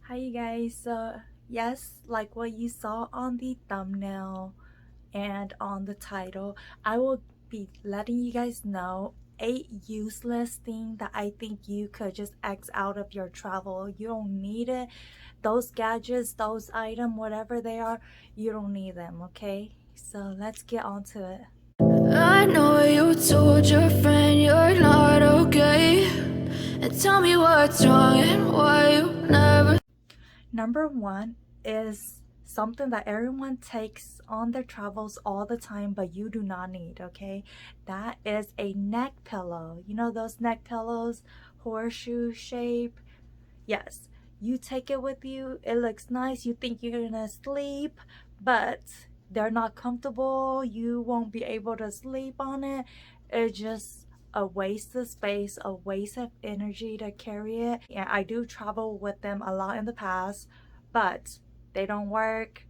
Hi you guys. So yes, like what you saw on the thumbnail and on the title, I will be letting you guys know 8 useless thing that I think you could just X out of your travel. You don't need it. Those gadgets, those items, whatever they are, you don't need them, okay? So let's get on to it. I know you told your friend you're not okay, and tell me what's wrong and why you never. Number one is something that everyone takes on their travels all the time, but you do not need, okay? That is a neck pillow. You know those neck pillows, horseshoe shape? Yes, you take it with you. It looks nice. You think you're gonna sleep, but they're not comfortable. You won't be able to sleep on it. It's just a waste of space, a waste of energy to carry it. Yeah, I do travel with them a lot in the past, but they don't work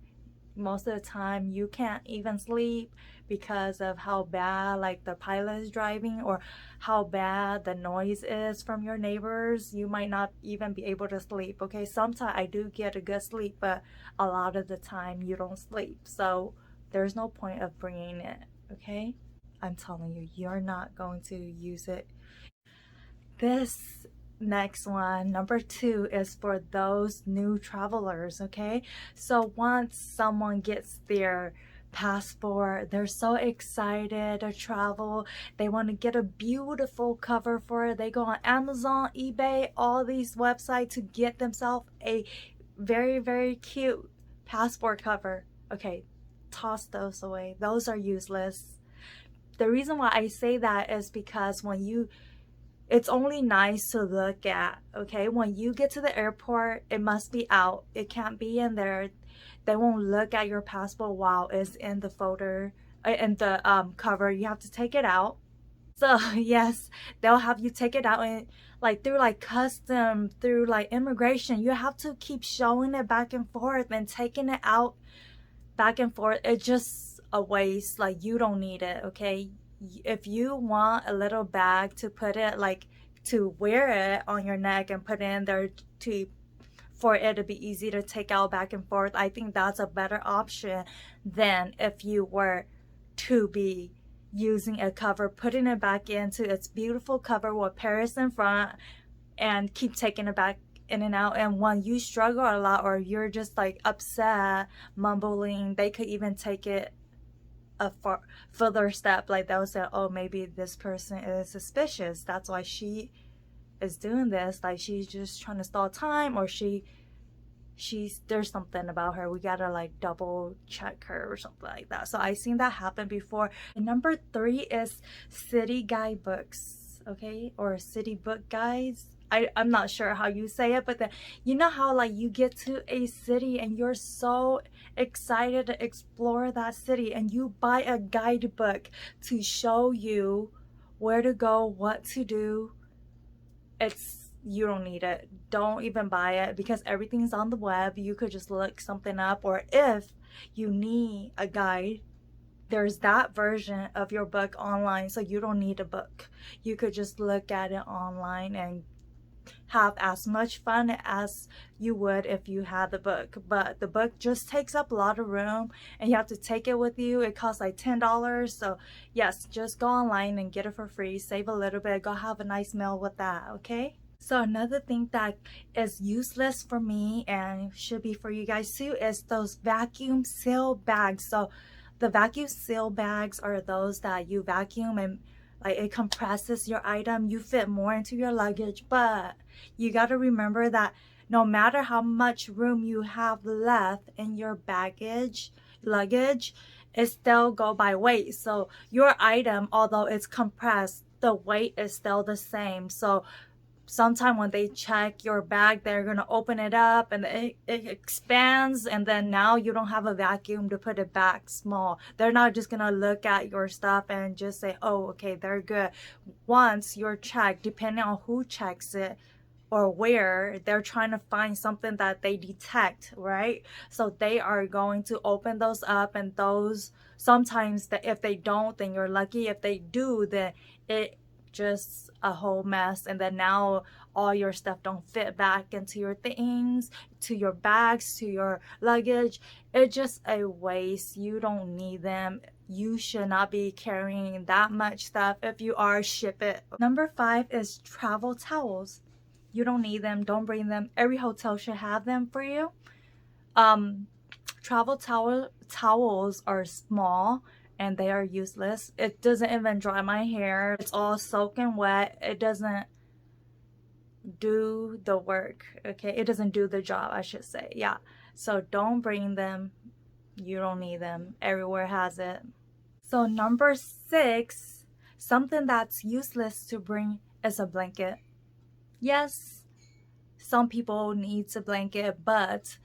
most of the time. You can't even sleep because of how bad like the pilot is driving, or how bad the noise is from your neighbors. You might not even be able to sleep. Okay, sometimes I do get a good sleep, but a lot of the time you don't sleep, so there's no point of bringing it. Okay, I'm telling you, you're not going to use it. This next one, number two, is for those new travelers. Okay, so once someone gets their passport, they're so excited to travel. They want to get a beautiful cover for it. They go on Amazon, eBay, all these websites to get themselves a very cute passport cover. Okay, toss those away. Those are useless. The reason why I say that is because it's only nice to look at. Okay, when you get to the airport, it must be out. It can't be in there. They won't look at your passport while it's in the folder, in the cover. You have to take it out. So yes, they'll have you take it out, and like through like custom, through like immigration, you have to keep showing it back and forth and taking it out back and forth. It's just a waste. Like, you don't need it. Okay, if you want a little bag to put it, like, to wear it on your neck and put it in there to for it to be easy to take out back and forth, I think that's a better option than if you were to be using a cover, putting it back into its beautiful cover with Paris in front, and keep taking it back in and out. And when you struggle a lot, or you're just like upset, mumbling, they could even take it a further step. Like, they'll say, oh, maybe this person is suspicious, that's why she is doing this. Like, she's just trying to stall time, or she's there's something about her, we gotta like double check her or something like that. So I seen that happen before. And number three is city guidebooks, okay, or city book guides. I'm not sure how you say it, but you know how like you get to a city and you're so excited to explore that city, and you buy a guidebook to show you where to go, what to do. You don't need it. Don't even buy it, because everything's on the web. You could just look something up, or if you need a guide, there's that version of your book online, so you don't need a book. You could just look at it online and have as much fun as you would if you had the book. But the book just takes up a lot of room, and you have to take it with you. It costs like $10. So yes, just go online and get it for free. Save a little bit. Go have a nice meal with that, okay? So another thing that is useless for me and should be for you guys too is those vacuum seal bags. So the vacuum seal bags are those that you vacuum, and like it compresses your item. You fit more into your luggage, but you got to remember that no matter how much room you have left in your luggage, it still go by weight. So your item, although it's compressed, the weight is still the same. So sometime when they check your bag, they're gonna open it up and it expands, and then now you don't have a vacuum to put it back small. They're not just gonna look at your stuff and just say, oh, okay, they're good. Once you're checked, depending on who checks it or where, they're trying to find something that they detect, right? So they are going to open those up, and those sometimes, that if they don't, then you're lucky. If they do, then it just a whole mess, and then now all your stuff don't fit back into your things, to your bags, to your luggage. It's just a waste. You don't need them. You should not be carrying that much stuff. If you are, ship it. Number 5 is travel towels. You don't need them. Don't bring them. Every hotel should have them for you. Travel towels are small and they are useless. It doesn't even dry my hair. It's all soaking wet. It doesn't do the work, okay? It doesn't do the job, I should say. Yeah, so don't bring them. You don't need them. Everywhere has it. So number 6, something that's useless to bring is a blanket. Yes, some people need a blanket, but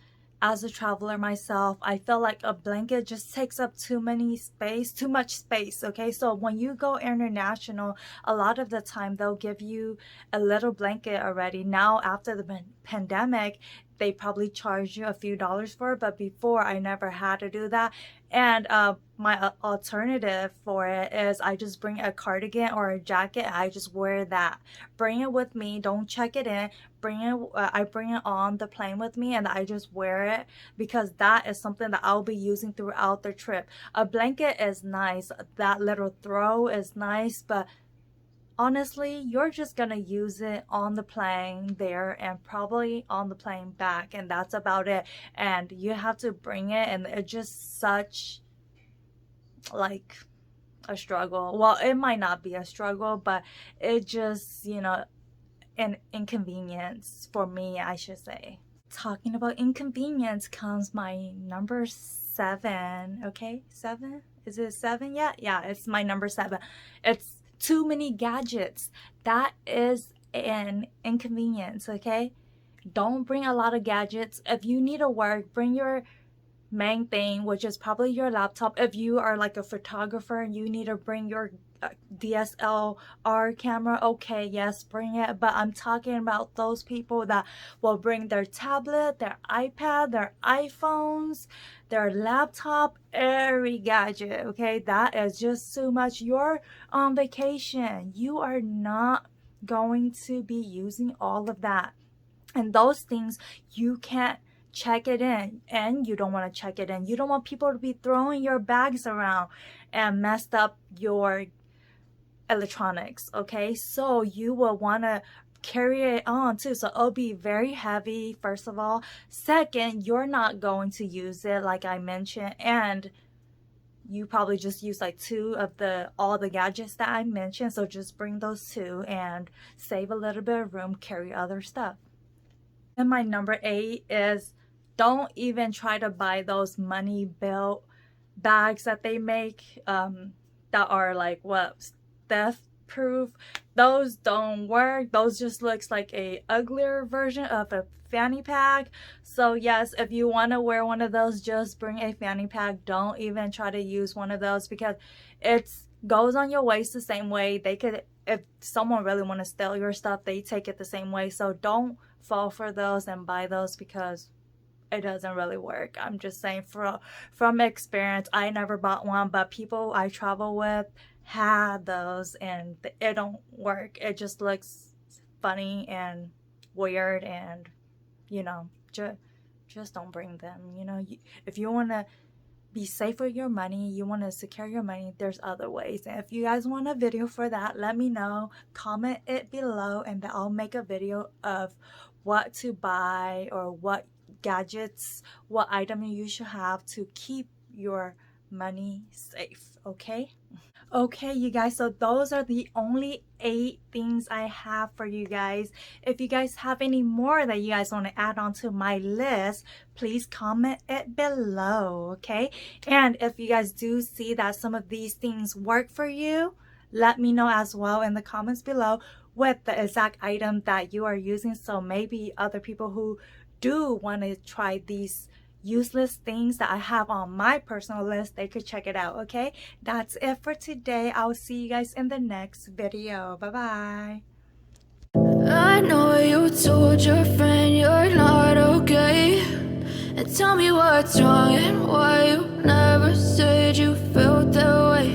as a traveler myself, I feel like a blanket just takes up too much space, okay? So when you go international, a lot of the time they'll give you a little blanket already. Now, after the pandemic, they probably charge you a few dollars for it, but before I never had to do that. And my alternative for it is I just bring a cardigan or a jacket. I just wear that. Bring it with me. Don't check it in. I bring it on the plane with me, and I just wear it because that is something that I'll be using throughout the trip. A blanket is nice. That little throw is nice, but honestly, you're just gonna use it on the plane there and probably on the plane back, and that's about it. And you have to bring it, and it's just such like a struggle. Well, it might not be a struggle, but it just, you know, an inconvenience for me, I should say. Talking about inconvenience comes my number 7. Okay, 7? Is it 7 yet? Yeah, it's my number 7. It's too many gadgets. That is an inconvenience, okay? Don't bring a lot of gadgets. If you need to work, bring your main thing, which is probably your laptop. If you are like a photographer and you need to bring your DSLR camera, okay, yes, bring it. But I'm talking about those people that will bring their tablet, their iPad, their iPhones, their laptop, every gadget, okay? That is just too much. You're on vacation. You are not going to be using all of that. And those things you can't check it in, and you don't want to check it in. You don't want people to be throwing your bags around and messed up your electronics, okay? So you will want to carry it on too, so it'll be very heavy, first of all. Second, you're not going to use it like I mentioned, and you probably just use like 2 of all the gadgets that I mentioned, so just bring those 2 and save a little bit of room, carry other stuff. And my number 8 is don't even try to buy those money belt bags that they make that are like theft proof. Those don't work. Those just looks like a uglier version of a fanny pack. So yes, if you want to wear one of those, just bring a fanny pack. Don't even try to use one of those because it goes on your waist the same way. They could, if someone really want to steal your stuff, they take it the same way. So don't fall for those and buy those because it doesn't really work. I'm just saying from experience. I never bought one, but people I travel with had those and it don't work. It just looks funny and weird, and you know, just don't bring them. You know, if you want to be safe with your money, you want to secure your money, there's other ways. And if you guys want a video for that, let me know. Comment it below and I'll make a video of what to buy or what gadgets, what item you should have to keep your money safe, okay? Okay, you guys, so those are the only 8 things I have for you guys. If you guys have any more that you guys want to add on to my list, please comment it below, okay? And if you guys do see that some of these things work for you, let me know as well in the comments below with the exact item that you are using, so maybe other people who do want to try these useless things that I have on my personal list, they could check it out, okay? That's it for today. I'll see you guys in the next video. Bye-bye. I know you told your friend you're not okay, and tell me what's wrong and why you never said you felt that way.